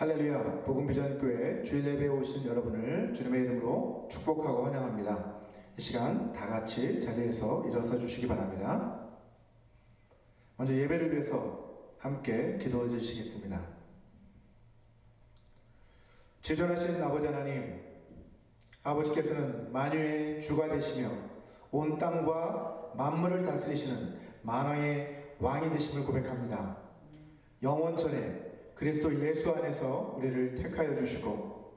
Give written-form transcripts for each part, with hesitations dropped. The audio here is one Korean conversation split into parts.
할렐루야, 복음비전교회 주일 예배에 오신 여러분을 주님의 이름으로 축복하고 환영합니다. 이 시간 다 같이 자리에서 일어서 주시기 바랍니다. 먼저 예배를 위해서 함께 기도해 주시겠습니다. 지존하신 아버지 하나님, 아버지께서는 만유의 주가 되시며 온 땅과 만물을 다스리시는 만왕의 왕이 되심을 고백합니다. 영원전에 그리스도 예수 안에서 우리를 택하여 주시고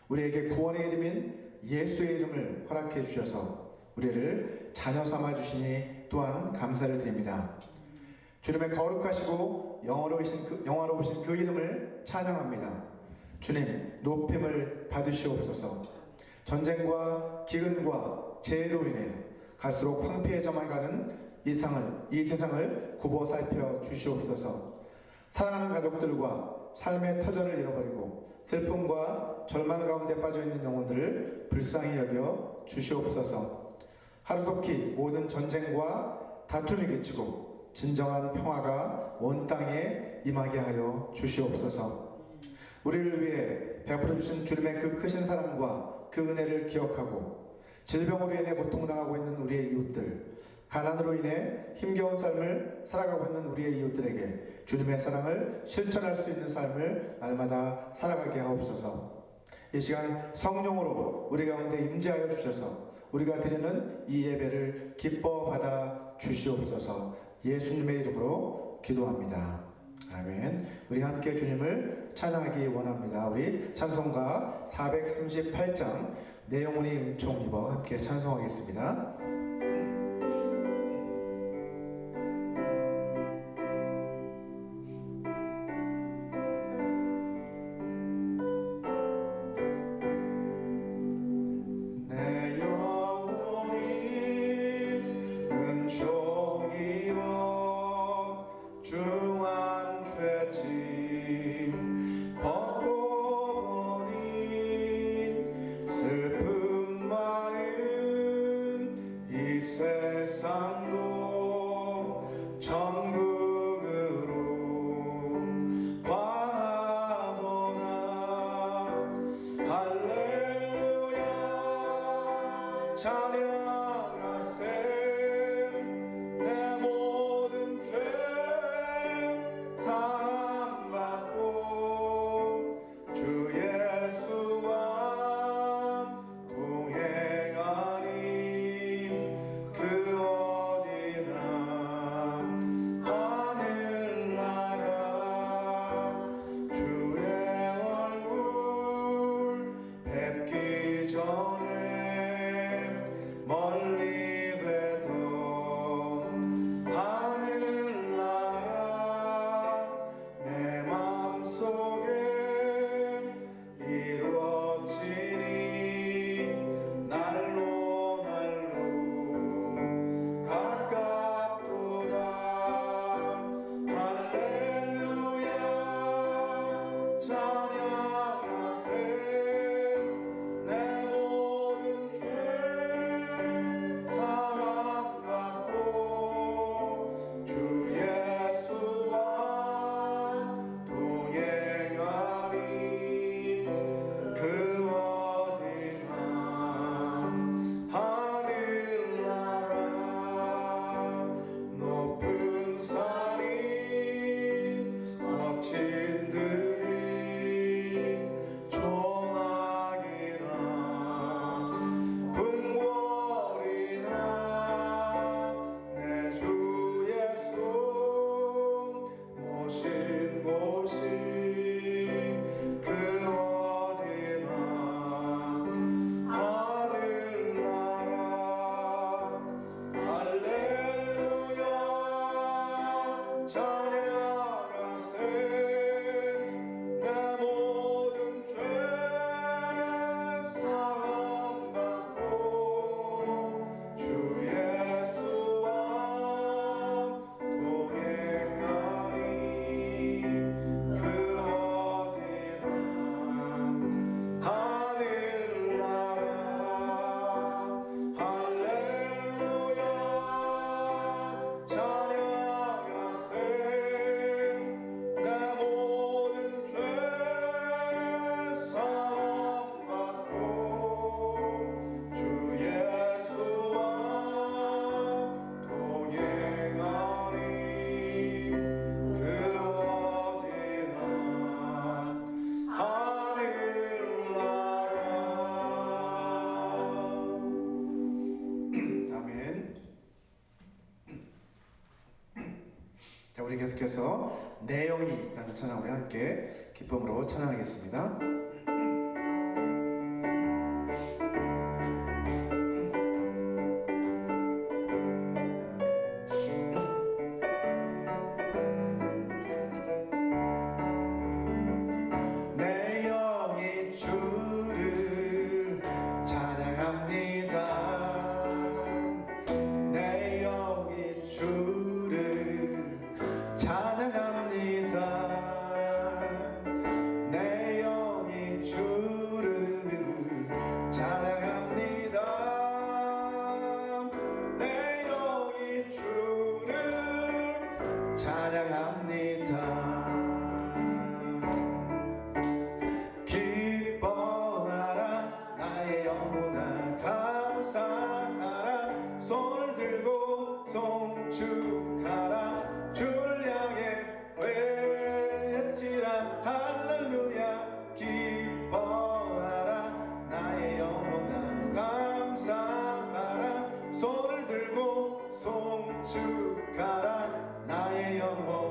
우리에게 구원의 이름인 예수의 이름을 허락해 주셔서 우리를 자녀 삼아 주시니 또한 감사를 드립니다. 주님의 거룩하시고 영화로우신 그 이름을 찬양합니다. 주님, 높임을 받으시옵소서. 전쟁과 기근과 재해로 인해 갈수록 황폐해져만 가는 이 세상을 굽어 살펴 주시옵소서. 사랑하는 가족들과 삶의 터전을 잃어버리고 슬픔과 절망 가운데 빠져있는 영혼들을 불쌍히 여겨 주시옵소서. 하루속히 모든 전쟁과 다툼이 그치고 진정한 평화가 온 땅에 임하게 하여 주시옵소서. 우리를 위해 베풀어 주신 주님의 그 크신 사랑과 그 은혜를 기억하고 질병으로 인해 고통당하고 있는 우리의 이웃들, 가난으로 인해 힘겨운 삶을 살아가고 있는 우리의 이웃들에게 주님의 사랑을 실천할 수 있는 삶을 날마다 살아가게 하옵소서. 이 시간 성령으로 우리 가운데 임재하여 주셔서 우리가 드리는 이 예배를 기뻐 받아 주시옵소서. 예수님의 이름으로 기도합니다. 아멘. 우리 함께 주님을 찬양하기 원합니다. 우리 찬송가 438장 내 영혼이 은총 입어 함께 찬송하겠습니다. 높은 산이 거친 들이 계속해서 내 영이라는 찬양으로 함께 기쁨으로 찬양하겠습니다. 내 영이 주를 찬양합니다. 내 영이 주를 찬양합니다. 내 영이 주를 찬양합니다. 내 영이 주를 찬양합니다. 기뻐하라 나의 영혼아 감사하라 손을 들고 송축하라 주를 향해 외치라 할렐루야. 기뻐하라 나의 영혼아 감사하라 손을 들고 송축하라 나의 영혼아.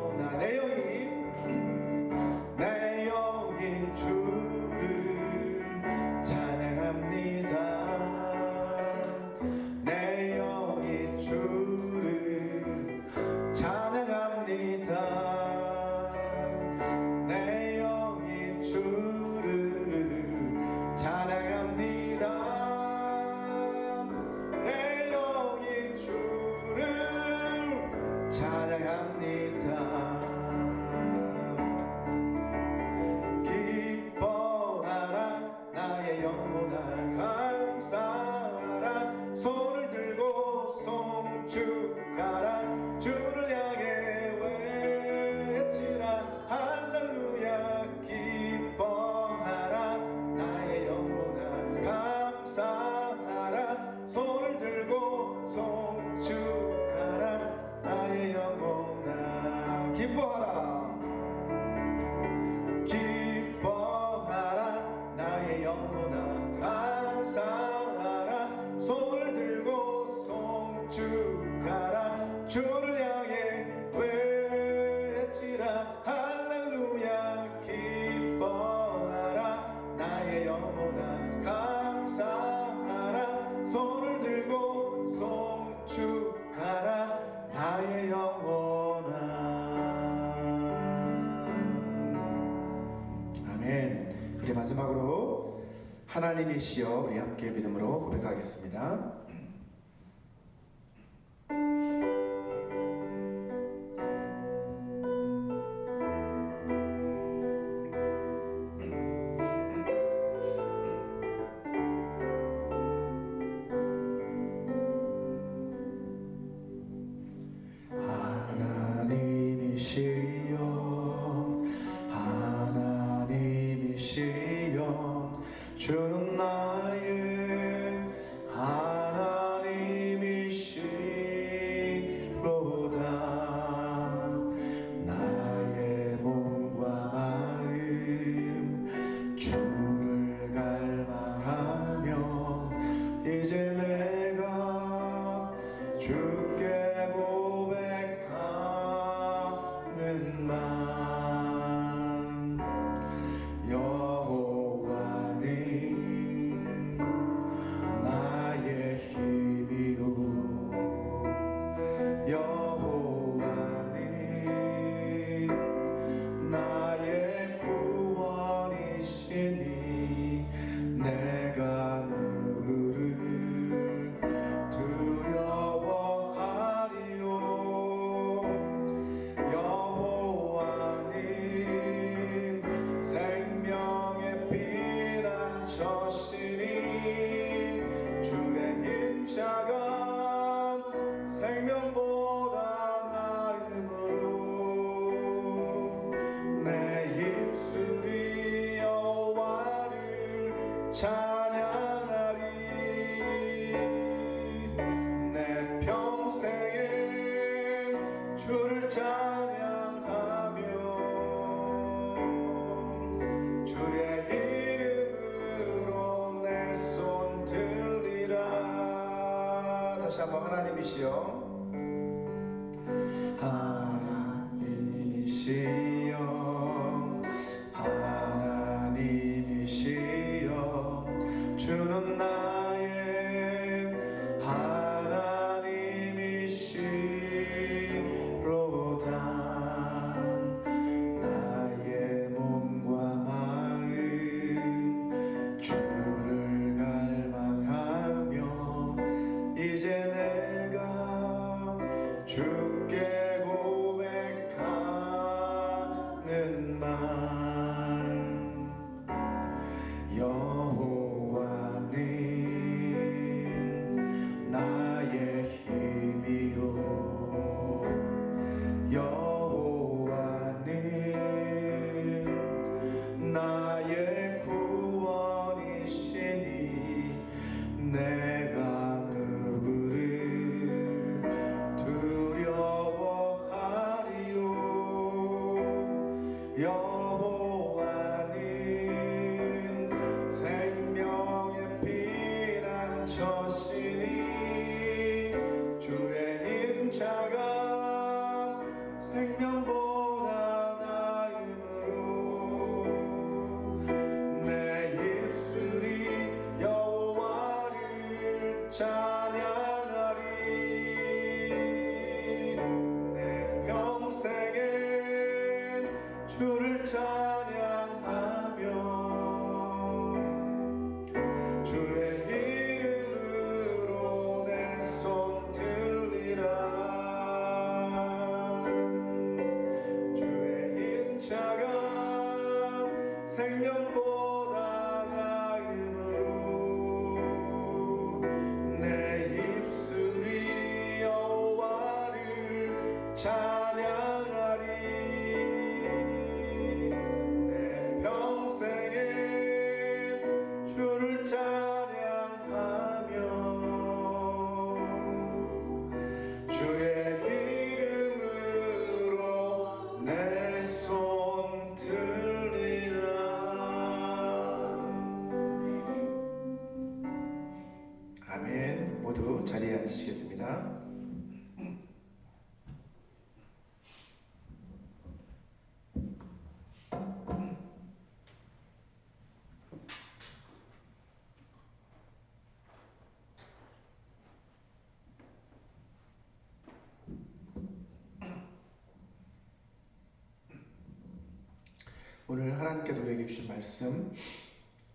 내 영이 주를 찬양합니다. 내 영이 주를 찬양합니다. 내 영이 주를 찬양합니다. 내 영이 주를 찬양합니다. 기뻐하라 나의 영혼아 감사하라 손을 들고 송축하라 주를 향해 외치라 할렐루야. 기뻐하라 나의 영혼아 감사하라 손을 들고 송축하라 나의 영혼아. 기뻐하라 기뻐하라 나의 영혼아 감사하라 손을 들고 송축하라 주를 향해 외치라 할렐루야. 기뻐하라 나의 영혼아 감사하라 손을 들고 송축하라 나의 영혼아. 아멘. 우리 마지막으로 하나님이시여 우리 함께 믿음으로 고백하겠습니다. 하나님이시여 주는 나의 하나님이시로다. 나의 몸과 마음 주를 갈망하며 이제 내가 주께 고백하는 말. 여호와는 나의 힘이요 여호와는 나의 구원이시니 내가 누구를 두려워하리요. 여호와는 생명의 피난처시니 주의 인자가 생명보다 나음으로 내 입술이 여호와를 찬양하리. 내 평생에 주를 찬양하며 주의 이름으로 내 손 들리라. 다시 한번 하나님이시여 하나님 생명보다 나음으로 내 입술이 여호와를 찬양하리. 내 평생에 주를 찬양하며 주의 이름으로 내 손 들리라. 아멘. 모두 자리에 앉으시겠습니다. 오늘 하나님께서 우리에게 주신 말씀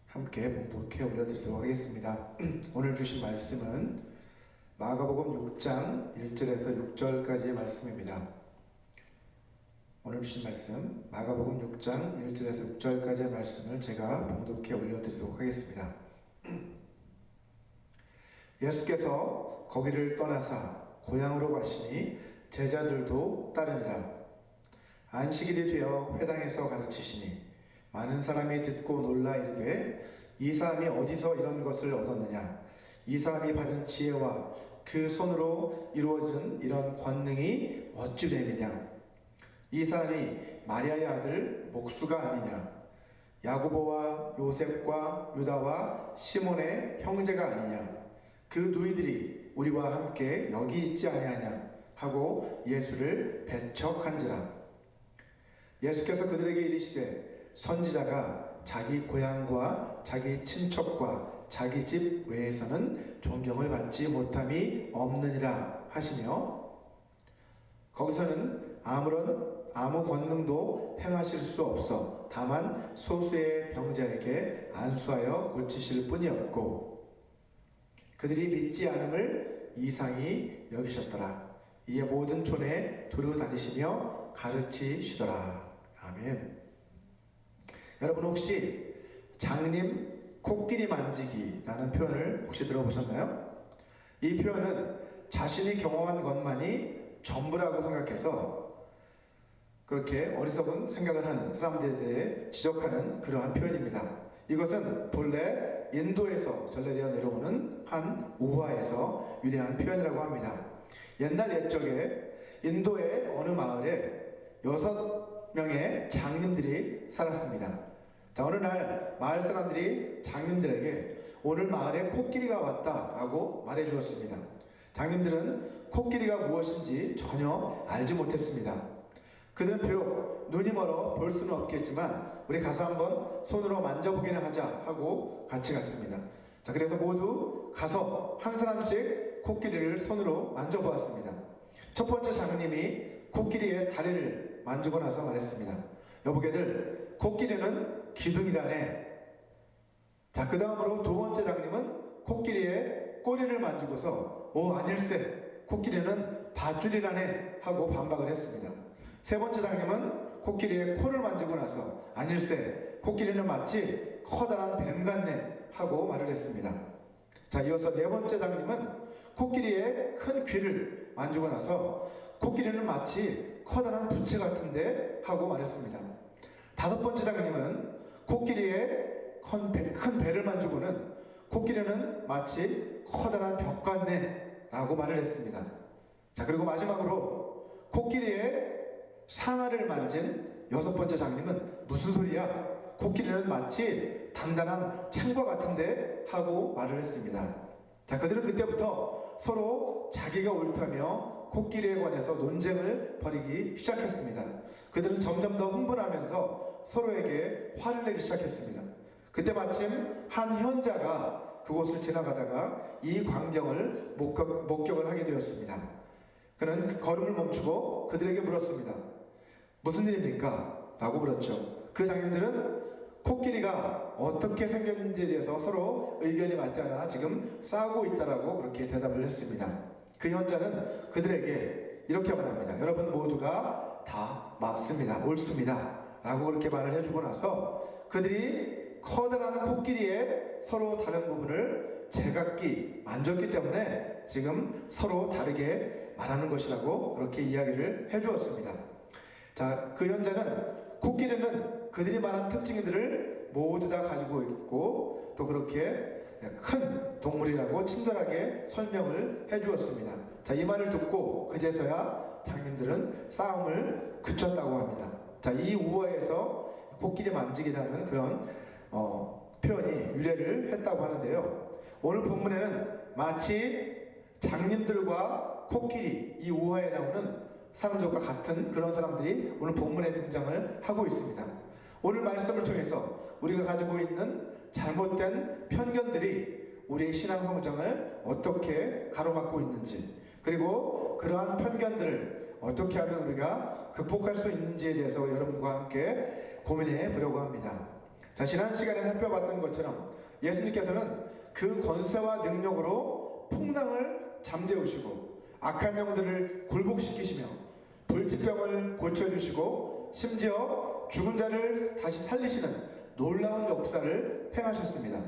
함께 봉독해 올려드리도록 하겠습니다. 오늘 주신 말씀은 마가복음 6장 1절에서 6절까지의 말씀입니다. 오늘 주신 말씀 마가복음 6장 1절에서 6절까지의 말씀을 제가 봉독해 올려드리도록 하겠습니다. 예수께서 거기를 떠나사 고향으로 가시니 제자들도 따르니라. 안식일이 되어 회당에서 가르치시니 많은 사람이 듣고 놀라 이르되 이 사람이 어디서 이런 것을 얻었느냐? 이 사람이 받은 지혜와 그 손으로 이루어진 이런 권능이 어찌됨이냐? 이 사람이 마리아의 아들 목수가 아니냐? 야고보와 요셉과 유다와 시몬의 형제가 아니냐? 그 누이들이 우리와 함께 여기 있지 아니하냐? 하고 예수를 배척한지라. 예수께서 그들에게 이르시되 선지자가 자기 고향과 자기 친척과 자기 집 외에서는 존경을 받지 못함이 없느니라 하시며, 거기서는 아무 권능도 행하실 수 없어 다만 소수의 병자에게 안수하여 고치실 뿐이었고 그들이 믿지 않음을 이상히 여기셨더라. 이에 모든 촌에 두루 다니시며 가르치시더라. 아멘. 여러분 혹시 장님 코끼리 만지기라는 표현을 혹시 들어보셨나요? 이 표현은 자신이 경험한 것만이 전부라고 생각해서 그렇게 어리석은 생각을 하는 사람들에 대해 지적하는 그러한 표현입니다. 이것은 본래 인도에서 전래되어 내려오는 한 우화에서 유래한 표현이라고 합니다. 옛날 옛적에 인도의 어느 마을에 6명의 장님들이 살았습니다. 자, 어느 날 마을 사람들이 장님들에게 오늘 마을에 코끼리가 왔다라고 말해 주었습니다. 장님들은 코끼리가 무엇인지 전혀 알지 못했습니다. 그들은 비록 눈이 멀어 볼 수는 없겠지만 우리 가서 한번 손으로 만져보기나 하자 하고 같이 갔습니다. 자, 그래서 모두 가서 한 사람씩 코끼리를 손으로 만져보았습니다. 첫 번째 장님이 코끼리의 다리를 만지고 나서 말했습니다. 여보게들, 코끼리는 기둥이라네. 자, 그 다음으로 두 번째 장님은 코끼리의 꼬리를 만지고서 오, 아닐세, 코끼리는 밧줄이라네 하고 반박을 했습니다. 세 번째 장님은 코끼리의 코를 만지고 나서 아닐세, 코끼리는 마치 커다란 뱀 같네 하고 말을 했습니다. 자, 이어서 네 번째 장님은 코끼리의 큰 귀를 만지고 나서 코끼리는 마치 커다란 부채 같은데 하고 말했습니다. 다섯 번째 장님은 코끼리의 큰 배를 만지고는 코끼리는 마치 커다란 벽 같네 라고 말을 했습니다. 자, 그리고 마지막으로 코끼리의 상아를 만진 여섯 번째 장님은 무슨 소리야? 코끼리는 마치 단단한 창과 같은데 하고 말을 했습니다. 자, 그들은 그때부터 서로 자기가 옳다며 코끼리에 관해서 논쟁을 벌이기 시작했습니다. 그들은 점점 더 흥분하면서 서로에게 화를 내기 시작했습니다. 그때 마침 한 현자가 그곳을 지나가다가 이 광경을 목격을 하게 되었습니다. 그는 그 걸음을 멈추고 그들에게 물었습니다. 무슨 일입니까? 라고 물었죠. 그 장님들은 코끼리가 어떻게 생겼는지에 대해서 서로 의견이 맞지 않아 지금 싸우고 있다라고 그렇게 대답을 했습니다. 그 현자는 그들에게 이렇게 말합니다. 여러분 모두가 다 맞습니다. 옳습니다. 라고 그렇게 말을 해주고 나서 그들이 커다란 코끼리의 서로 다른 부분을 제각기 만졌기 때문에 지금 서로 다르게 말하는 것이라고 그렇게 이야기를 해주었습니다. 자, 그 현장은 코끼리는 그들이 말한 특징들을 모두 다 가지고 있고 또 그렇게 큰 동물이라고 친절하게 설명을 해주었습니다. 자, 이 말을 듣고 그제서야 장님들은 싸움을 그쳤다고 합니다. 자, 이 우화에서 코끼리 만지기라는 그런 표현이 유래를 했다고 하는데요. 오늘 본문에는 마치 장님들과 코끼리 이 우화에 나오는 사람들과 같은 그런 사람들이 오늘 본문에 등장을 하고 있습니다. 오늘 말씀을 통해서 우리가 가지고 있는 잘못된 편견들이 우리의 신앙 성장을 어떻게 가로막고 있는지, 그리고 그러한 편견들을 어떻게 하면 우리가 극복할 수 있는지에 대해서 여러분과 함께 고민해 보려고 합니다. 자, 지난 시간에 살펴봤던 것처럼 예수님께서는 그 권세와 능력으로 풍랑을 잠재우시고 악한 영들을 굴복시키시며 불치병을 고쳐주시고 심지어 죽은 자를 다시 살리시는 놀라운 역사를 행하셨습니다.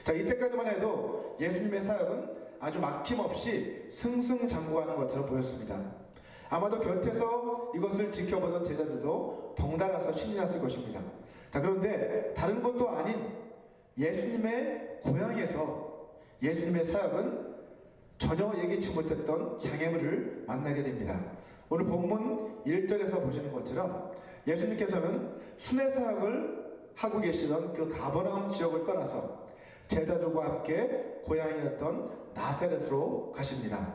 자, 이때까지만 해도 예수님의 사역은 아주 막힘없이 승승장구하는 것처럼 보였습니다. 아마도 곁에서 이것을 지켜보던 제자들도 덩달아서 신이 났을 것입니다. 자, 그런데 다른 것도 아닌 예수님의 고향에서 예수님의 사역은 전혀 예기치 못했던 장애물을 만나게 됩니다. 오늘 본문 1절에서 보시는 것처럼 예수님께서는 순회 사역을 하고 계시던 그 가버나움 지역을 떠나서 제자들과 함께 고향이었던 나사렛으로 가십니다.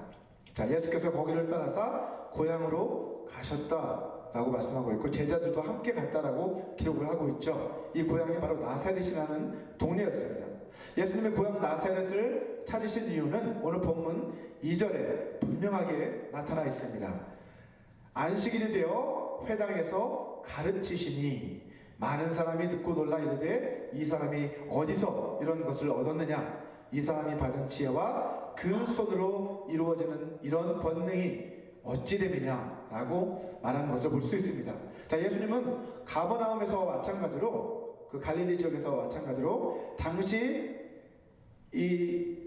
자, 예수께서 거기를 떠나서 고향으로 가셨다라고 말씀하고 있고 제자들도 함께 갔다라고 기록을 하고 있죠. 이 고향이 바로 나사렛이라는 동네였습니다. 예수님의 고향 나사렛을 찾으신 이유는 오늘 본문 2절에 분명하게 나타나 있습니다. 안식일이 되어 회당에서 가르치시니 많은 사람이 듣고 놀라 이르되 이 사람이 어디서 이런 것을 얻었느냐? 이 사람이 받은 지혜와 그 손으로 이루어지는 이런 권능이 어찌 됨이냐? 라고 말하는 것을 볼 수 있습니다. 자, 예수님은 가버나움에서 마찬가지로 그 갈릴리 지역에서 마찬가지로 당시 이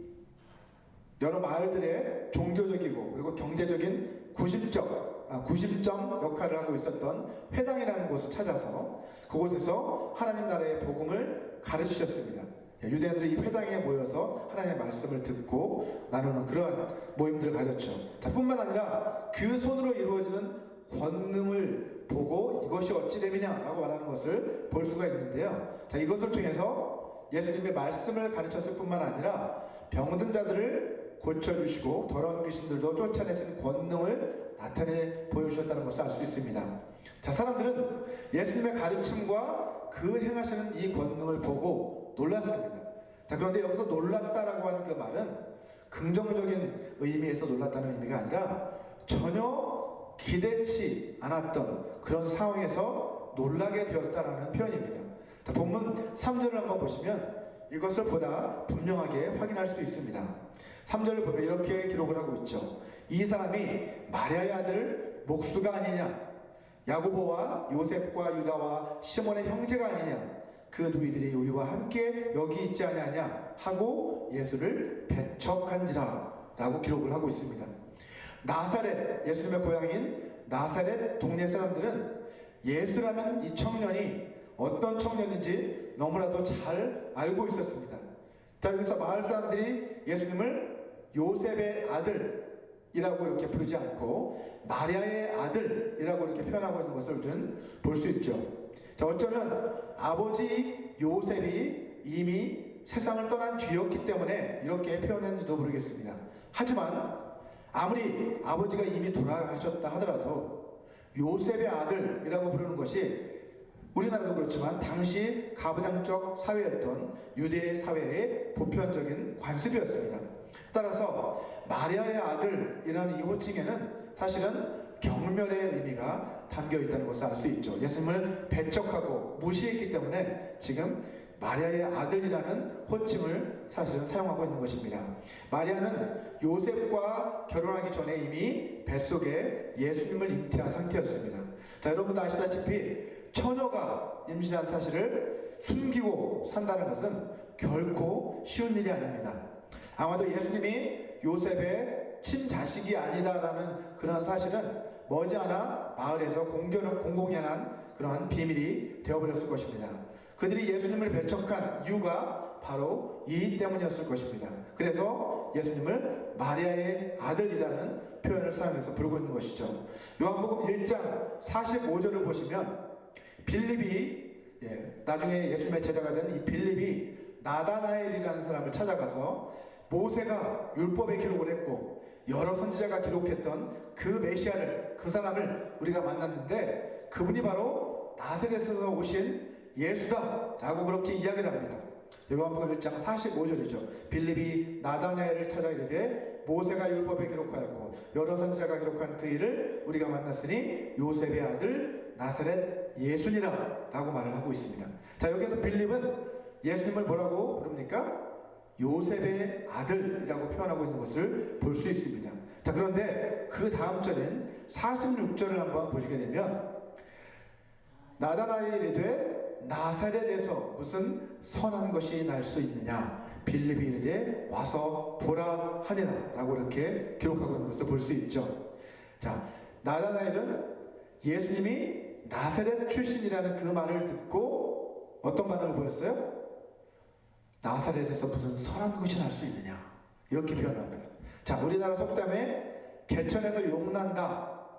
여러 마을들의 종교적이고 그리고 경제적인 구심점 역할을 하고 있었던 회당이라는 곳을 찾아서 그곳에서 하나님 나라의 복음을 가르치셨습니다. 유대인들이 이 회당에 모여서 하나님의 말씀을 듣고 나누는 그러한 모임들을 가졌죠. 자, 뿐만 아니라 그 손으로 이루어지는 권능을 보고 이것이 어찌 됨이냐라고 말하는 것을 볼 수가 있는데요. 자, 이것을 통해서 예수님의 말씀을 가르쳤을 뿐만 아니라 병든 자들을 고쳐주시고 더러운 귀신들도 쫓아내시는 권능을 나타내 보여주셨다는 것을 알 수 있습니다. 자, 사람들은 예수님의 가르침과 그 행하시는 이 권능을 보고 놀랐습니다. 자, 그런데 여기서 놀랐다라고 하는 그 말은 긍정적인 의미에서 놀랐다는 의미가 아니라 전혀 기대치 않았던 그런 상황에서 놀라게 되었다라는 표현입니다. 자, 본문 3절을 한번 보시면 이것을 보다 분명하게 확인할 수 있습니다. 3절을 보면 이렇게 기록을 하고 있죠. 이 사람이 마리아의 아들 목수가 아니냐? 야고보와 요셉과 유다와 시몬의 형제가 아니냐? 그 누이들이 우리와 함께 여기 있지 아니하냐? 하고 예수를 배척한지라 라고 기록을 하고 있습니다. 나사렛, 예수님의 고향인 나사렛 동네 사람들은 예수라는 이 청년이 어떤 청년인지 너무나도 잘 알고 있었습니다. 자, 여기서 마을 사람들이 예수님을 요셉의 아들이라고 이렇게 부르지 않고 마리아의 아들이라고 이렇게 표현하고 있는 것을 우리는 볼 수 있죠. 자, 어쩌면 아버지 요셉이 이미 세상을 떠난 뒤였기 때문에 이렇게 표현했는지도 모르겠습니다. 하지만 아무리 아버지가 이미 돌아가셨다 하더라도 요셉의 아들이라고 부르는 것이 우리나라도 그렇지만 당시 가부장적 사회였던 유대 사회의 보편적인 관습이었습니다. 따라서 마리아의 아들이라는 이 호칭에는 사실은 경멸의 의미가 담겨 있다는 것을 알 수 있죠. 예수님을 배척하고 무시했기 때문에 지금 마리아의 아들이라는 호칭을 사실은 사용하고 있는 것입니다. 마리아는 요셉과 결혼하기 전에 이미 뱃속에 예수님을 잉태한 상태였습니다. 자, 여러분도 아시다시피 처녀가 임신한 사실을 숨기고 산다는 것은 결코 쉬운 일이 아닙니다. 아마도 예수님이 요셉의 친자식이 아니다라는 그런 사실은 머지않아 마을에서 공공연한 그러한 비밀이 되어버렸을 것입니다. 그들이 예수님을 배척한 이유가 바로 이 때문이었을 것입니다. 그래서 예수님을 마리아의 아들이라는 표현을 사용해서 부르고 있는 것이죠. 요한복음 1장 45절을 보시면 빌립이 나중에 예수님의 제자가 된 이 빌립이 나다나엘이라는 사람을 찾아가서 모세가 율법에 기록을 했고 여러 선지자가 기록했던 그 메시아를, 그 사람을 우리가 만났는데 그분이 바로 나사렛에서 오신 예수다 라고 그렇게 이야기를 합니다. 요한복음 1장 45절이죠. 빌립이 나다나엘을 찾아 이르되 모세가 율법에 기록하였고 여러 선지자가 기록한 그 일을 우리가 만났으니 요셉의 아들 나사렛 예수니라 라고 말을 하고 있습니다. 자, 여기서 빌립은 예수님을 뭐라고 부릅니까? 요셉의 아들이라고 표현하고 있는 것을 볼 수 있습니다. 자, 그런데 그 다음 절인 46절을 한번 보시게 되면 나다나엘이 이르되 나사렛에서 무슨 선한 것이 날 수 있느냐 빌립이 이르되 와서 보라 하니라 라고 이렇게 기록하고 있는 것을 볼 수 있죠. 자, 나다나엘은 예수님이 나사렛 출신이라는 그 말을 듣고 어떤 반응을 보였어요? 나사렛에서 무슨 선한 것이 날 수 있느냐 이렇게 표현을 합니다. 자, 우리나라 속담에 개천에서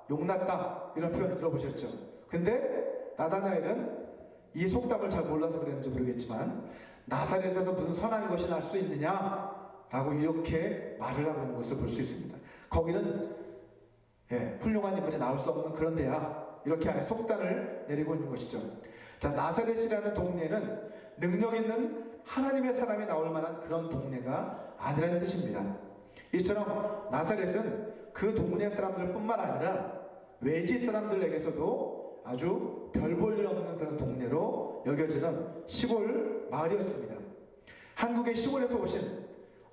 용났다 이런 표현을 들어보셨죠? 근데 나다나엘은 이 속담을 잘 몰라서 그랬는지 모르겠지만 나사렛에서 무슨 선한 것이 날 수 있느냐 라고 이렇게 말을 하고 있는 것을 볼 수 있습니다. 거기는 훌륭한 인물이 나올 수 없는 그런 데야 이렇게 아예 속단을 내리고 있는 것이죠. 자, 나사렛이라는 동네는 능력 있는 하나님의 사람이 나올 만한 그런 동네가 아니라는 뜻입니다. 이처럼 나사렛은 그 동네 사람들 뿐만 아니라 외지 사람들에게서도 아주 별 볼 일 없는 그런 동네로 여겨지던 시골 마을이었습니다. 한국의 시골에서 오신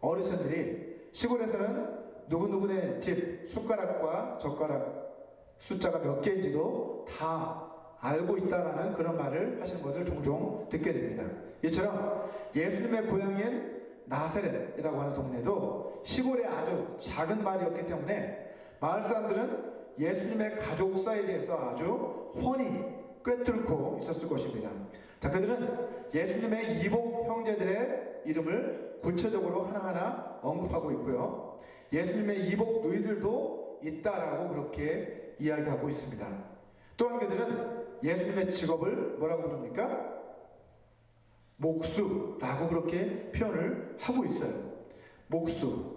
어르신들이 시골에서는 누구누구네 집 숟가락과 젓가락 숫자가 몇 개인지도 다 알고 있다라는 그런 말을 하시는 것을 종종 듣게 됩니다. 이처럼 예수님의 고향인 나사렛이라고 하는 동네도 시골의 아주 작은 마을이었기 때문에 마을 사람들은 예수님의 가족사에 대해서 아주 훤히 꿰뚫고 있었을 것입니다. 자, 그들은 예수님의 이복 형제들의 이름을 구체적으로 하나하나 언급하고 있고요. 예수님의 이복 누이들도 있다라고 그렇게 이야기하고 있습니다. 또한 그들은 예수님의 직업을 뭐라고 부릅니까? 목수라고 그렇게 표현을 하고 있어요. 목수.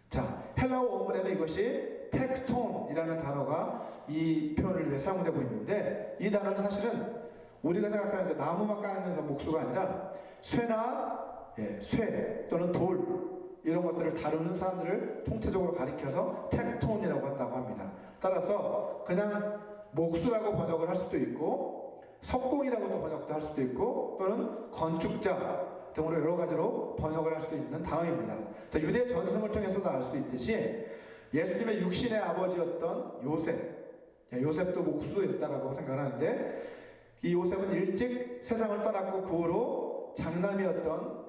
자, 헬라어 원문에는 이것이 텍톤이라는 단어가 이 표현을 위해 사용되고 있는데 이 단어는 사실은 우리가 생각하는 그 나무만 까는 그런 목수가 아니라 쇠나 쇠 또는 돌 이런 것들을 다루는 사람들을 총체적으로 가리켜서 텍톤이라고 한다고 합니다. 따라서 그냥 목수라고 번역을 할 수도 있고 석공이라고도 번역도 할 수도 있고 또는 건축자 등으로 여러 가지로 번역을 할 수도 있는 단어입니다. 자, 유대 전승을 통해서도 알 수 있듯이 예수님의 육신의 아버지였던 요셉도 목수였다라고 생각을 하는데 이 요셉은 일찍 세상을 떠났고 그 후로 장남이었던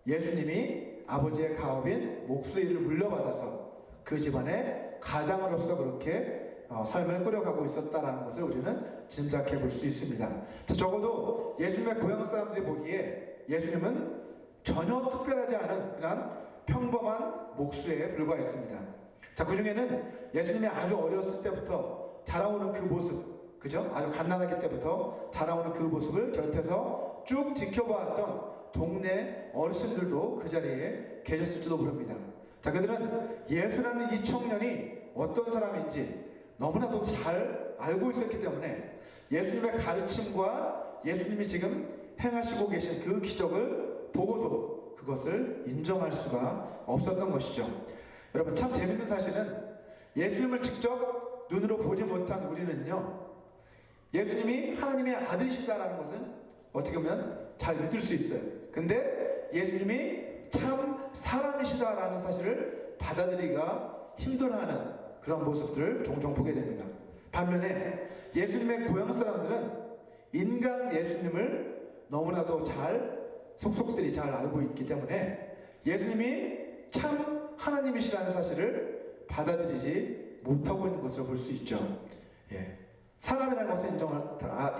예수님이 아버지의 가업인 목수 일을 물려받아서 그 집안의 가장으로서 그렇게 삶을 꾸려가고 있었다라는 것을 우리는 짐작해 볼 수 있습니다. 적어도 예수님의 고향 사람들이 보기에 예수님은 전혀 특별하지 않은 그냥 평범한 목수에 불과했습니다. 자, 그 중에는 예수님이 아주 어렸을 때부터 자라오는 그 모습, 그죠? 아주 갓난아기 때부터 자라오는 그 모습을 곁에서 쭉 지켜보았던 동네 어르신들도 그 자리에 계셨을지도 모릅니다. 자, 그들은 예수라는 이 청년이 어떤 사람인지 너무나도 잘 알고 있었기 때문에 예수님의 가르침과 예수님이 지금 행하시고 계신 그 기적을 보고도 그것을 인정할 수가 없었던 것이죠. 여러분, 참 재밌는 사실은 예수님을 직접 눈으로 보지 못한 우리는요, 예수님이 하나님의 아들이시다라는 것은 어떻게 보면 잘 믿을 수 있어요. 근데 예수님이 참 사람이시다라는 사실을 받아들이기가 힘들어하는 그런 모습들을 종종 보게 됩니다. 반면에 예수님의 고향 사람들은 인간 예수님을 너무나도 속속들이 잘 알고 있기 때문에 예수님이 참 하나님이시라는 사실을 받아들이지 못하고 있는 것을 볼 수 있죠. 예. 사람이라는 것은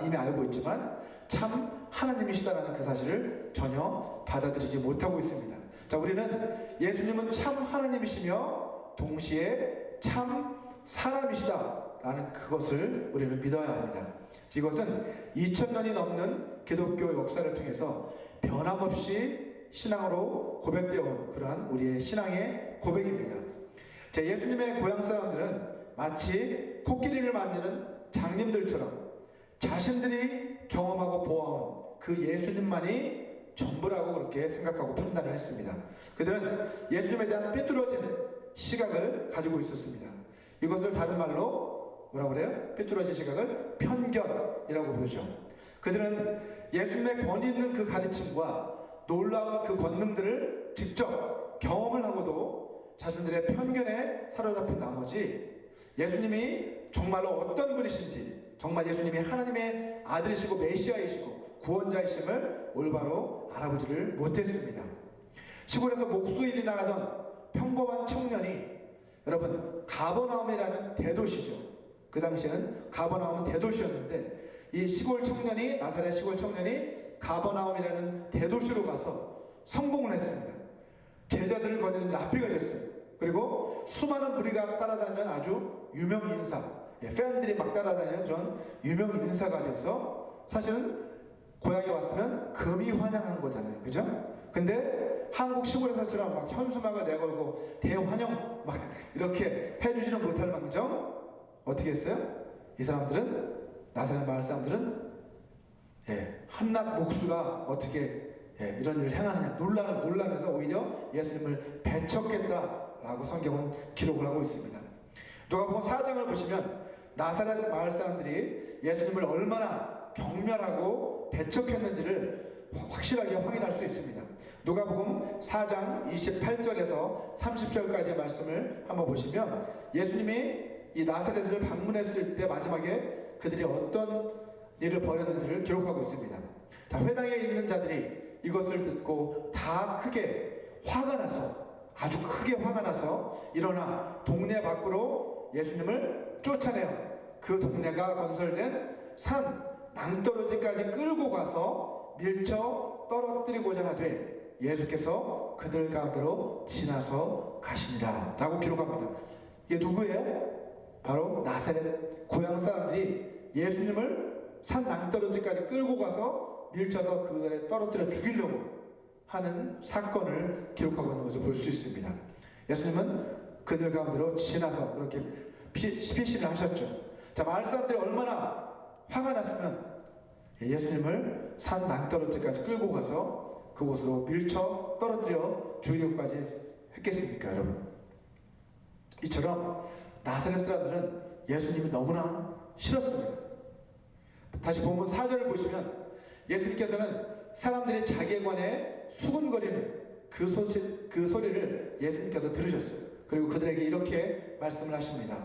이미 알고 있지만 참 하나님이시다라는 그 사실을 전혀 받아들이지 못하고 있습니다. 자, 우리는 예수님은 참 하나님이시며 동시에 참 사람이시다라는 그것을 우리는 믿어야 합니다. 이것은 2000년이 넘는 기독교 역사를 통해서 변함없이 신앙으로 고백되어 온 그러한 우리의 신앙의 고백입니다. 자, 예수님의 고향 사람들은 마치 코끼리를 만지는 장님들처럼 자신들이 경험하고 보아온 그 예수님만이 전부라고 그렇게 생각하고 판단을 했습니다. 그들은 예수님에 대한 삐뚤어진 시각을 가지고 있었습니다. 이것을 다른 말로 뭐라고 그래요? 삐뚤어진 시각을 편견이라고 부르죠. 그들은 예수님의 권위 있는 그 가르침과 놀라운 그 권능들을 직접 경험을 하고도 자신들의 편견에 사로잡힌 나머지 예수님이 정말로 어떤 분이신지, 정말 예수님이 하나님의 아들이시고 메시아이시고 구원자이심을 올바로 알아보지를 못했습니다. 시골에서 목수일이나 하던 평범한 청년이, 여러분, 가버나움이라는 대도시죠. 그 당시에는 가버나움은 대도시였는데 이 시골 청년이, 나사렛 시골 청년이 가버나움이라는 대도시로 가서 성공을 했습니다. 제자들을 거느리는 랍비가 됐어요. 그리고 수많은 무리가 따라다니는 아주 유명 인사, 팬들이 막 따라다니는 그런 유명 인사가 돼서 사실은 고향에 왔으면 금이 환영한 거잖아요. 그죠? 근데 한국 시골에서처럼 막 현수막을 내걸고 대환영 막 이렇게 해주지는 못할 망정 어떻게 했어요? 이 사람들은, 나사렛 마을 사람들은 한낱 목수가 어떻게 이런 일을 행하느냐 놀라면서 오히려 예수님을 배척했다라고 성경은 기록을 하고 있습니다. 누가복음 4장을 보시면 나사렛 마을 사람들이 예수님을 얼마나 경멸하고 배척했는지를 확실하게 확인할 수 있습니다. 누가복음 4장 28절에서 30절까지의 말씀을 한번 보시면 예수님이 이 나사렛을 방문했을 때 마지막에 그들이 어떤 일을 벌였는지를 기록하고 있습니다. 자, 회당에 있는 자들이 이것을 듣고 다 크게 화가 나서, 아주 크게 화가 나서 일어나 동네 밖으로 예수님을 쫓아내어 그 동네가 건설된 산 낭떠러지까지 끌고 가서 밀쳐 떨어뜨리고자 하되 예수께서 그들 가운데로 지나서 가시니라 라고 기록합니다. 이게 누구예요? 바로 나사렛 고향 사람들이 예수님을 산 낭떠러지까지 끌고 가서 밀쳐서 그들에 떨어뜨려 죽이려고 하는 사건을 기록하고 있는 것을 볼 수 있습니다. 예수님은 그들 가운데로 지나서 그렇게 피신을 하셨죠. 자, 마을 사람들이 얼마나 화가 났으면 예수님을 산 낭떠러지까지 끌고 가서 그곳으로 밀쳐 떨어뜨려 죽이려고까지 했겠습니까, 여러분? 이처럼 나사렛 사람들은 예수님이 너무나 싫었습니다. 다시 본문 4절을 보시면 예수님께서는 사람들이 자기에 관해 수군거리는 그 소리를 예수님께서 들으셨어요. 그리고 그들에게 이렇게 말씀을 하십니다.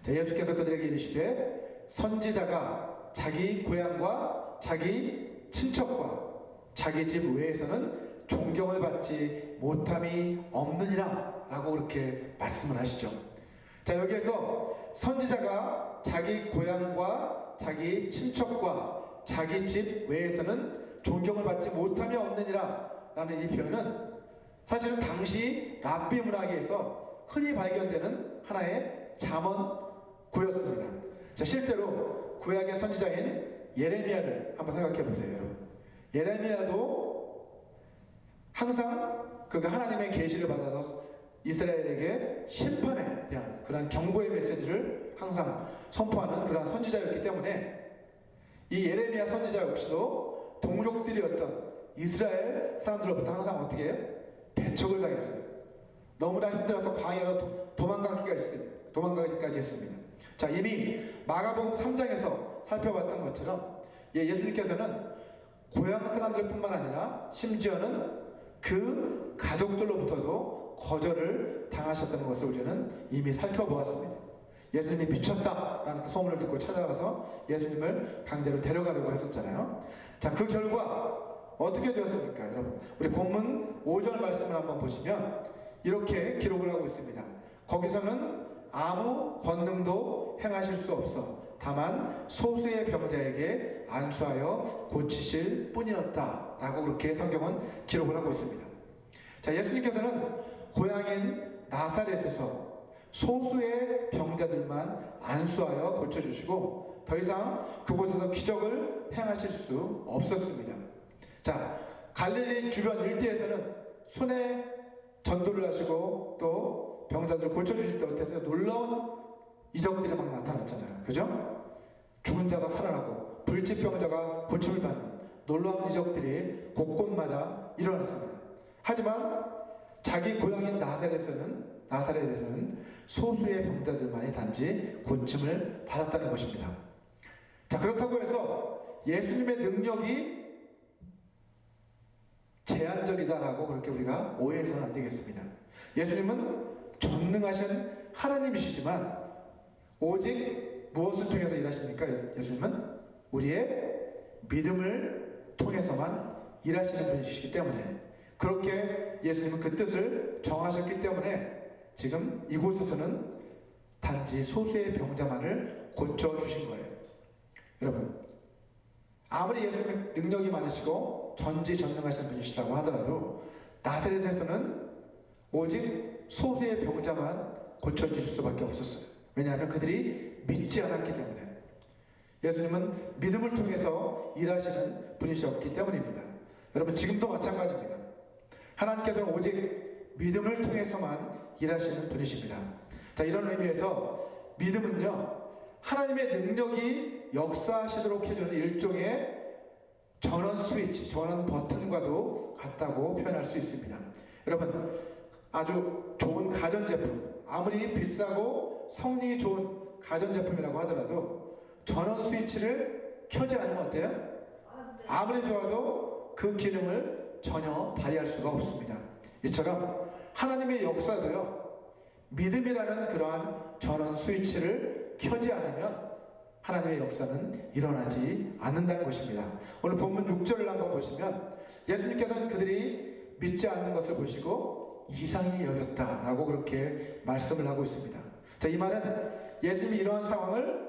자, 예수께서 그들에게 이르시되 선지자가 자기 고향과 자기 친척과 자기 집 외에서는 존경을 받지 못함이 없느니라 라고 그렇게 말씀을 하시죠. 자, 여기에서 선지자가 자기 고향과 자기 친척과 자기 집 외에서는 존경을 받지 못함이 없느니라 라는 이 표현은 사실은 당시 랍비 문학에서 흔히 발견되는 하나의 잠언구였습니다. 자, 실제로 구약의 선지자인 예레미야를 한번 생각해 보세요, 여러분. 예레미야도 항상 그가 하나님의 계시를 받아서 이스라엘에게 심판에 대한 그런 경고의 메시지를 항상 선포하는 그런 선지자였기 때문에 이 예레미야 선지자 역시도 동족들이었던 이스라엘 사람들로부터 항상 어떻게 해요? 배척을 당했어요. 너무나 힘들어서 광야로 도망가기까지 했습니다. 자, 이미 마가복음 3장에서 살펴봤던 것처럼 예수님께서는 고향 사람들뿐만 아니라 심지어는 그 가족들로부터도 거절을 당하셨다는 것을 우리는 이미 살펴보았습니다. 예수님이 미쳤다라는 그 소문을 듣고 찾아가서 예수님을 강제로 데려가려고 했었잖아요. 자, 그 결과 어떻게 되었습니까? 여러분, 우리 본문 5절 말씀을 한번 보시면 이렇게 기록을 하고 있습니다. 거기서는 아무 권능도 행하실 수 없어 다만 소수의 병자에게 안수하여 고치실 뿐이었다 라고 그렇게 성경은 기록을 하고 있습니다. 자, 예수님께서는 고향인 나사렛에서 소수의 병자들만 안수하여 고쳐주시고 더 이상 그곳에서 기적을 행하실 수 없었습니다. 자, 갈릴리 주변 일대에서는 손에 전도를 하시고 또 병자들을 고쳐주실 때 어땠어요? 놀라운 이적들이 막 나타났잖아요. 그죠? 죽은 자가 살아나고 불치병자가 고침을 받는 놀라운 이적들이 곳곳마다 일어났습니다. 하지만 자기 고향인 나사렛에서는 소수의 병자들만이 단지 고침을 받았다는 것입니다. 자, 그렇다고 해서 예수님의 능력이 제한적이다라고 그렇게 우리가 오해해서는 안 되겠습니다. 예수님은 전능하신 하나님이시지만 오직 무엇을 통해서 일하십니까? 예수님은 우리의 믿음을 통해서만 일하시는 분이시기 때문에 그렇게 예수님은 그 뜻을 정하셨기 때문에 지금 이곳에서는 단지 소수의 병자만을 고쳐주신 거예요. 여러분, 아무리 예수님의 능력이 많으시고 전지전능하신 분이시라고 하더라도 나사렛에서는 오직 소수의 병자만 고쳐주실 수밖에 없었어요. 왜냐하면 그들이 믿지 않았기 때문에. 예수님은 믿음을 통해서 일하시는 분이셨기 때문입니다. 여러분, 지금도 마찬가지입니다. 하나님께서는 오직 믿음을 통해서만 일하시는 분이십니다. 자, 이런 의미에서 믿음은요, 하나님의 능력이 역사하시도록 해주는 일종의 전원 스위치, 전원 버튼과도 같다고 표현할 수 있습니다. 여러분, 아주 좋은 가전제품, 아무리 비싸고 성능이 좋은 가전제품이라고 하더라도 전원 스위치를 켜지 않으면 어때요? 아무리 좋아도 그 기능을 전혀 발휘할 수가 없습니다. 이처럼 하나님의 역사도요, 믿음이라는 그러한 전원 스위치를 켜지 않으면 하나님의 역사는 일어나지 않는다는 것입니다. 오늘 본문 6절을 한번 보시면 예수님께서는 그들이 믿지 않는 것을 보시고 이상히 여겼다라고 그렇게 말씀을 하고 있습니다. 자, 이 말은 예수님이 이러한 상황을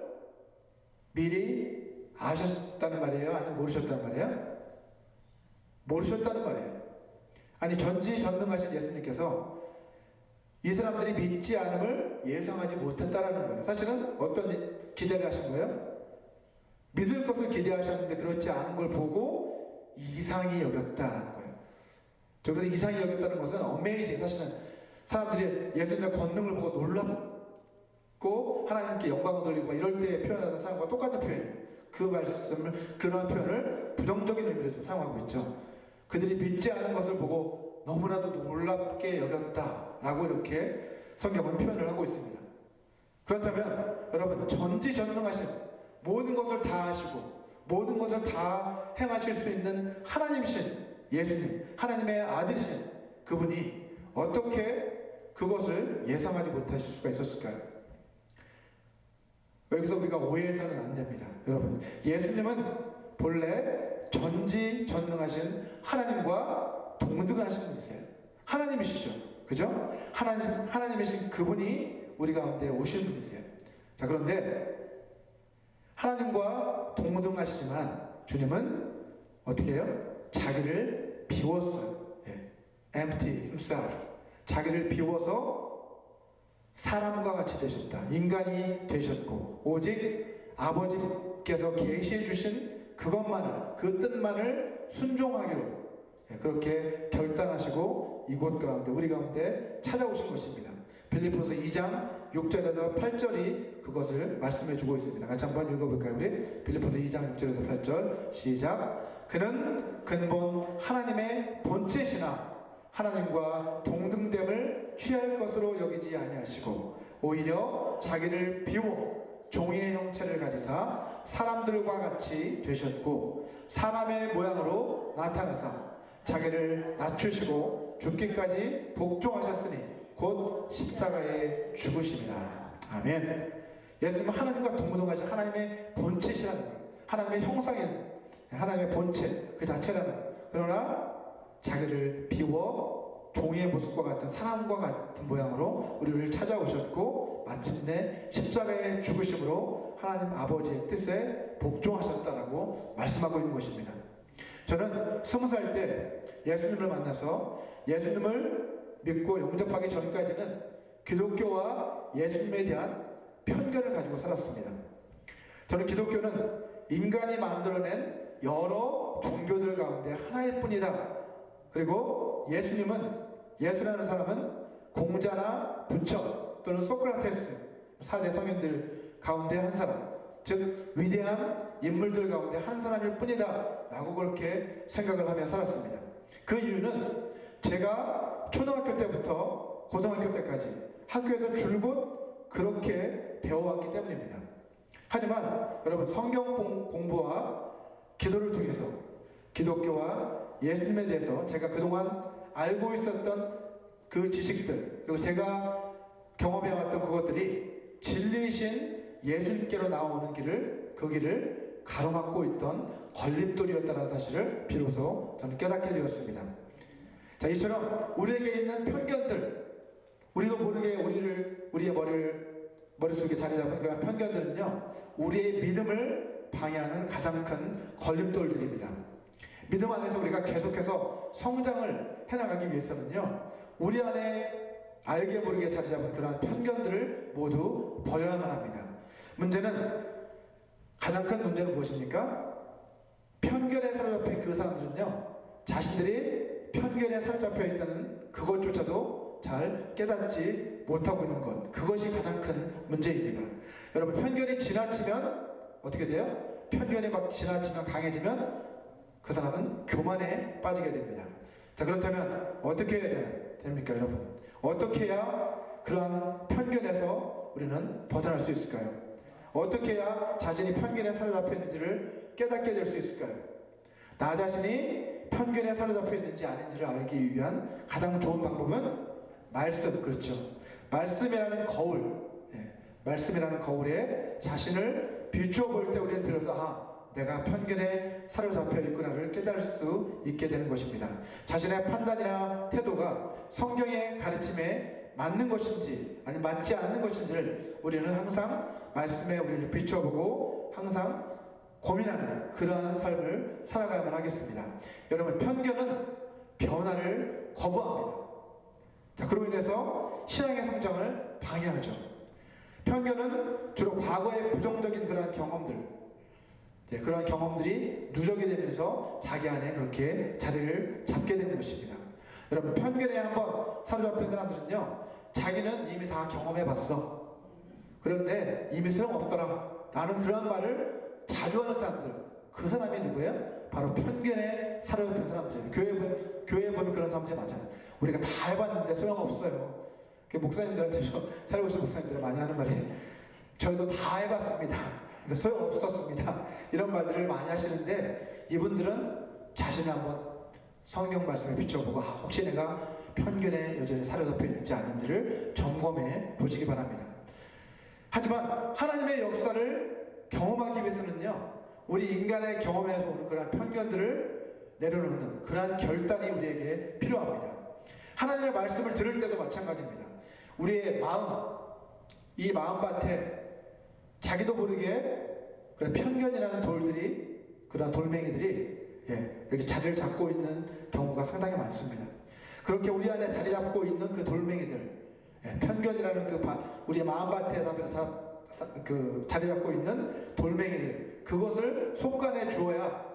미리 아셨다는 말이에요? 아니면 모르셨다는 말이에요? 모르셨다는 말이에요. 아니, 전지전능하신 예수님께서 이 사람들이 믿지 않음을 예상하지 못했다라는 거예요. 사실은 어떤 기대를 하신 거예요? 믿을 것을 기대하셨는데 그렇지 않은 걸 보고 이상히 여겼다라는 거예요. 저기서 이상히 여겼다는 것은 어메이징, 사실은 사람들이 예수님의 권능을 보고 놀랍고 하나님께 영광을 돌리고 이럴 때 표현하는 사람과 똑같은 표현이에요. 그 말씀을, 그러한 표현을 부정적인 의미로 좀 사용하고 있죠. 그들이 믿지 않은 것을 보고 너무나도 놀랍게 여겼다라고 이렇게 성경은 표현을 하고 있습니다. 그렇다면 여러분, 전지전능하신, 모든 것을 다 하시고 모든 것을 다 행하실 수 있는 하나님이신 예수님, 하나님의 아들이신 그분이 어떻게 그것을 예상하지 못하실 수가 있었을까요? 여기서 우리가 오해해서는 안 됩니다. 여러분, 예수님은 본래 전지전능하신 하나님과 동등하신 분이세요. 하나님이시죠. 그죠? 하나님이신 그분이 우리 가운데 오신 분이세요. 자, 그런데 하나님과 동등하시지만 주님은 어떻게 해요? 자기를 비웠어요. empty himself. 자기를 비워서 사람과 같이 되셨다. 인간이 되셨고 오직 아버지께서 계시해 주신 그것만을, 그 뜻만을 순종하기로 그렇게 결단하시고 이곳 가운데, 우리 가운데 찾아오신 것입니다. 빌립보서 2장 6절에서 8절이 그것을 말씀해 주고 있습니다. 같이 한번 읽어볼까요? 우리 빌립보서 2장 6절에서 8절 시작. 그는 근본 하나님의 본체시나 하나님과 동등됨을 취할 것으로 여기지 아니하시고 오히려 자기를 비워 종의 형체를 가지사 사람들과 같이 되셨고 사람의 모양으로 나타나사 자기를 낮추시고 죽기까지 복종하셨으니 곧 십자가에 죽으심이라. 아멘. 예수님은 하나님과 동등하신 하나님의 본체시라는 거예요. 하나님의 형상인 하나님의 본체 그 자체라는, 그러나 자기를 비워 종의 모습과 같은 사람과 같은 모양으로 우리를 찾아오셨고 마침내 십자가의 죽으심으로 하나님 아버지의 뜻에 복종하셨다라고 말씀하고 있는 것입니다. 저는 20살 때 예수님을 만나서 예수님을 믿고 영접하기 전까지는 기독교와 예수님에 대한 편견을 가지고 살았습니다. 저는 기독교는 인간이 만들어낸 여러 종교들 가운데 하나일 뿐이다. 그리고 예수라는 사람은 공자나 부처 또는 소크라테스 4대 성인들 가운데 한 사람, 즉 위대한 인물들 가운데 한 사람일 뿐이다 라고 그렇게 생각을 하며 살았습니다. 그 이유는 제가 초등학교 때부터 고등학교 때까지 학교에서 줄곧 그렇게 배워왔기 때문입니다. 하지만 여러분, 성경 공부와 기도를 통해서 기독교와 예수님에 대해서 제가 그동안 알고 있었던 그 지식들, 그리고 제가 경험해왔던 그것들이 진리이신 예수님께로 나오는 그 길을 가로막고 있던 걸림돌이었다는 사실을 비로소 저는 깨닫게 되었습니다. 자, 이처럼 우리에게 있는 편견들, 우리도 모르게 우리의 머릿속에 자리 잡은 그런 편견들은요, 우리의 믿음을 방해하는 가장 큰 걸림돌들입니다. 믿음 안에서 우리가 계속해서 성장을 해나가기 위해서는요, 우리 안에 알게 모르게 자리 잡은 그러한 편견들을 모두 버려야만 합니다. 가장 큰 문제는 무엇입니까? 편견에 사로잡힌 그 사람들은요, 자신들이 편견에 사로잡혀 있다는 그것조차도 잘 깨닫지 못하고 있는 것, 그것이 가장 큰 문제입니다. 여러분, 편견이 지나치면 어떻게 돼요? 편견이 막 지나치면 강해지면 그 사람은 교만에 빠지게 됩니다. 자, 그렇다면 어떻게 해야 됩니까, 여러분? 어떻게 해야 그러한 편견에서 우리는 벗어날 수 있을까요? 어떻게 해야 자신이 편견에 사로잡혀 있는지를 깨닫게 될 수 있을까요? 나 자신이 편견에 사로잡혀 있는지 아닌지를 알기 위한 가장 좋은 방법은 말씀, 그렇죠. 말씀이라는 거울에 자신을 비추어 볼 때 우리는 비로소 내가 편견에 사로잡혀 있구나를 깨달을 수 있게 되는 것입니다. 자신의 판단이나 태도가 성경의 가르침에 맞는 것인지 아니면 맞지 않는 것인지를 우리는 항상 말씀에 우리를 비춰보고 항상 고민하는 그러한 삶을 살아가야만 하겠습니다. 여러분, 편견은 변화를 거부합니다. 자, 그로 인해서 신앙의 성장을 방해하죠. 편견은 주로 과거의 부정적인 그러한 경험들, 그러한 경험들이 누적이 되면서 자기 안에 그렇게 자리를 잡게 되는 것입니다. 여러분, 편견에 한번 사로잡힌 사람들은요, 자기는 이미 다 경험해봤어. 그런데 이미 소용없더라 라는 그런 말을 자주 하는 사람들, 그 사람이 누구예요? 바로 편견에 사로잡힌 사람들이에요. 교회에 보면 그런 사람들이 많아요. 우리가 다 해봤는데 소용없어요. 목사님들한테 살고 계신 목사님들이 많이 하는 말이, 저희도 다 해봤습니다. 근데 소용없었습니다. 이런 말들을 많이 하시는데, 이분들은 자신을 한번 성경 말씀에 비춰보고 혹시 내가 편견에 여전히 사로잡혀 있는지 아닌지를 점검해 보시기 바랍니다. 하지만 하나님의 역사를 경험하기 위해서는요, 우리 인간의 경험에서 오는 그런 편견들을 내려놓는 그러한 결단이 우리에게 필요합니다. 하나님의 말씀을 들을 때도 마찬가지입니다. 우리의 마음, 이 마음밭에 자기도 모르게 그런 편견이라는 그런 돌멩이들이 이렇게 자리를 잡고 있는 경우가 상당히 많습니다. 그렇게 우리 안에 자리 잡고 있는 그 돌멩이들, 편견이라는 우리의 마음밭에 자리 잡고 있는 돌멩이들, 그것을 속간해 주어야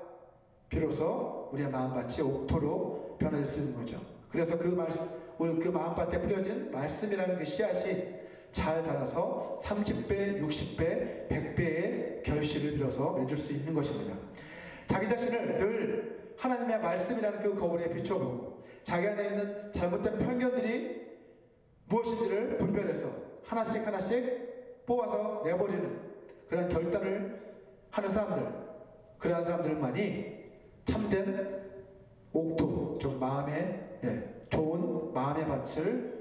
비로소 우리의 마음밭이 옥토로 변화될 수 있는 거죠. 그래서 그 마음밭에 뿌려진 말씀이라는 그 씨앗이 잘 자라서 30배, 60배, 100배의 결실을 빌어서 맺을 수 있는 것입니다. 자기 자신을 늘 하나님의 말씀이라는 그 거울에 비춰보고 자기 안에 있는 잘못된 편견들이 무엇인지를 분별해서 하나씩 뽑아서 내버리는 그런 결단을 하는 사람들, 그러한 사람들만이 참된 옥토, 좀 좋은 마음의 밭을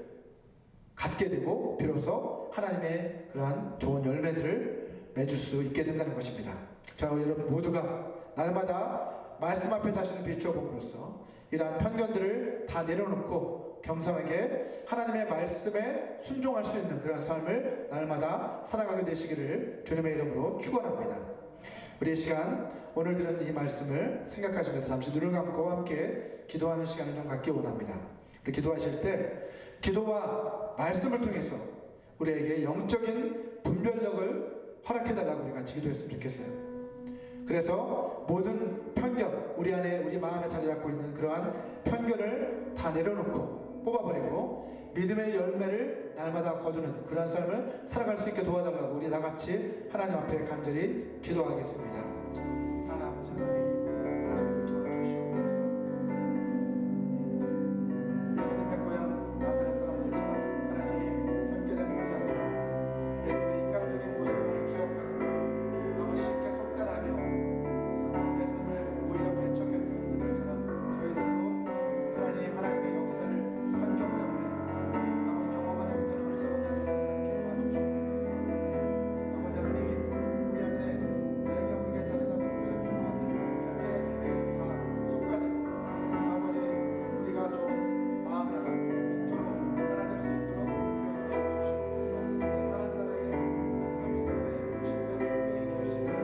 갖게 되고 비로소 하나님의 그러한 좋은 열매들을 맺을 수 있게 된다는 것입니다. 자, 여러분 모두가 날마다 말씀 앞에 자신을 비추어 봄으로써 이러한 편견들을 다 내려놓고 겸손하게 하나님의 말씀에 순종할 수 있는 그런 삶을 날마다 살아가게 되시기를 주님의 이름으로 축원합니다. 우리 이 시간 오늘 들은 이 말씀을 생각하시면서 잠시 눈을 감고 함께 기도하는 시간을 좀 갖기 원합니다. 우리 기도하실 때 기도와 말씀을 통해서 우리에게 영적인 분별력을 허락해달라고 우리 같이 기도했으면 좋겠어요. 그래서 모든 편견, 우리 안에 우리 마음에 자리 잡고 있는 그러한 편견을 다 내려놓고 뽑아버리고 믿음의 열매를 날마다 거두는 그러한 삶을 살아갈 수 있게 도와달라고 우리 다같이 하나님 앞에 간절히 기도하겠습니다. 하나님 아버지 하나님 도와주시옵소서. 예수님의 고향 나사렛 사람들처럼 하나님 편견에 서지 않고 예수님의 인간적인 모습을 기억하고 아버지 쉽게 속단하며 예수님을 오히려 배척했던 그들처럼 저희들도 하나님의 역사를 편견 때문에 아버지 경험하지 못하는 어리석은 자들이 되지 않게 도와주시옵소서. 아버지 하나님 우리 안에 알게 모르게 자리 잡은 그런 편견의 동네에 다 속가는 아버지 우리가 좀 마음의 목도로 하나될 수 있도록 주여 도와주시옵소서. 사는 나라의 30배, 60배, 100배의 결실을 맺을 수 있는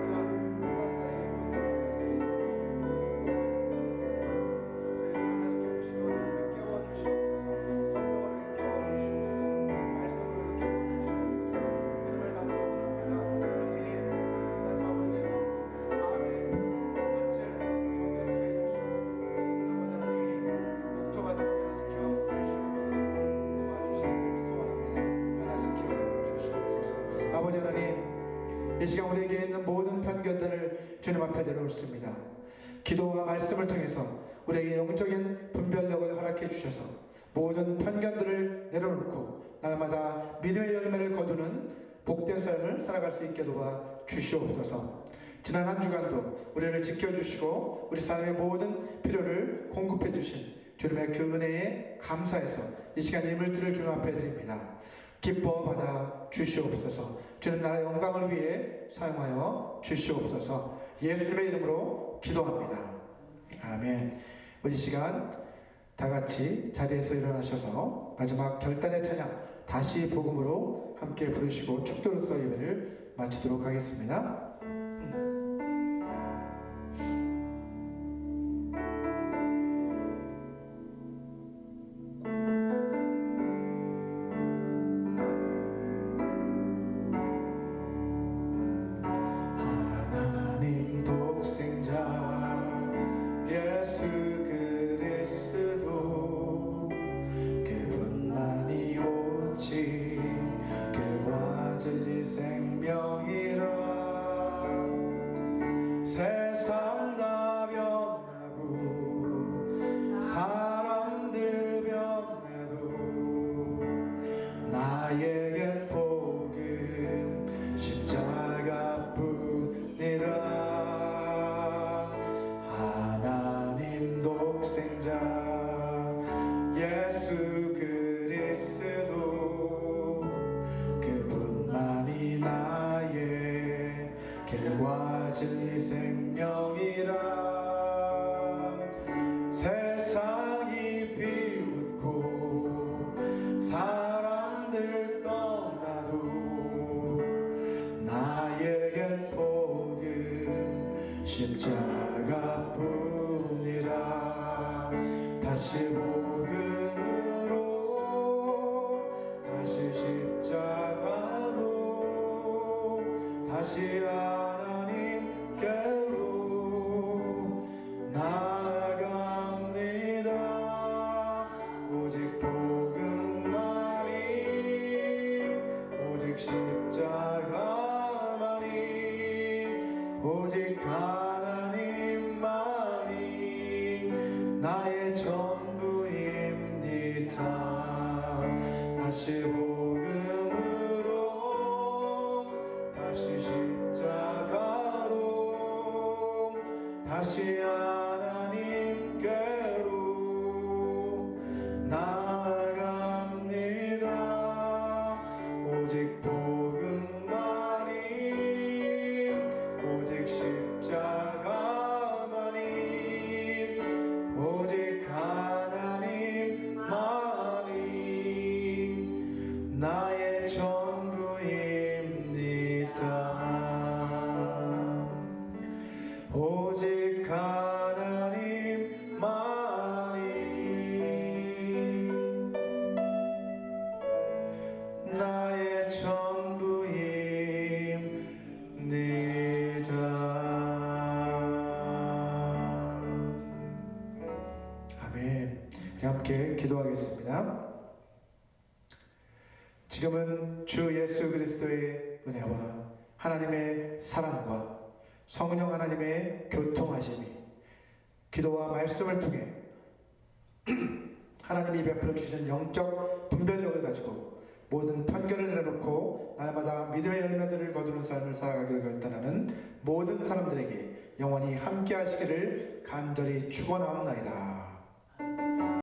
그러한 나라의 본도로 될 수 있도록 축복하여 주시옵소서. 저희를 변화시켜 주시기 원합니다. 깨워주시옵소서. 성령을 깨워주시옵소서. 말씀으로 깨워주시옵소서. 주님을 닮게 원합니다. 하나님 아버지의 마음에 밭을 정결케 해주시고 아버지 하나님 옥토밭을 변화시켜 주시옵소서. 도와주시기를 소원합니다. 변화시켜 주시옵소서. 아버지 하나님 이 시간 우리에게 있는 모든 편견들을 주님 앞에 내려놓습니다. 기도와 말씀을 통해서 우리에게 영적인 분별력을 허락해 주셔서 모든 편견들을 내려놓고 날마다 믿음의 열매를 거두는 복된 삶을 살아갈 수 있게 도와 주시옵소서. 지난 한 주간도 우리를 지켜주시고 우리 삶의 모든 필요를 공급해 주신 주님의 그 은혜에 감사해서 이 시간 이 물들을 주님 앞에 드립니다. 기뻐 받아 주시옵소서. 주님 나라의 영광을 위해 사용하여 주시옵소서. 예수님의 이름으로 기도합니다. 아멘. 우리 시간 다 같이 자리에서 일어나셔서 마지막 결단의 찬양 다시 복음으로 함께 부르시고 축도로서 예배를 마치도록 하겠습니다. 하나님 독생자 예수 그리스도 그분만이 오직 길과 진리 생명이라. 세상 다 변하고 사람들 변해도 나에겐 복음 십자가뿐이라. 하나님 독생자 예수 그리스도 그분만이 나의 길과 진리 생명이라. 세상이 비웃고 사람들 떠나도 나에겐 복음 십자가뿐이라. 다시 복음으로 다시 십자가로 다시 하나님께로 나아갑니다. 오직 복음만이 오직 십자가만이 오직 하나님만이 나의 전부입니다. 다시 복음으로 다시 십자가로 다시 하나님께로 나아갑니다. 오직 복음만이 오직 십자가 아멘. 우리 함께 기도하겠습니다. 지금은 주 예수 그리스도의 은혜와 하나님의 사랑과 성령 하나님의 교통하심이 기도와 말씀을 통해 하나님이 베풀어 주시는 영적 분별력을 가지고 모든 편견을 내려놓고 날마다 믿음의 열매들을 거두는 삶을 살아가기로 결단하는 모든 사람들에게 영원히 함께 하시기를 간절히 축원하옵나이다.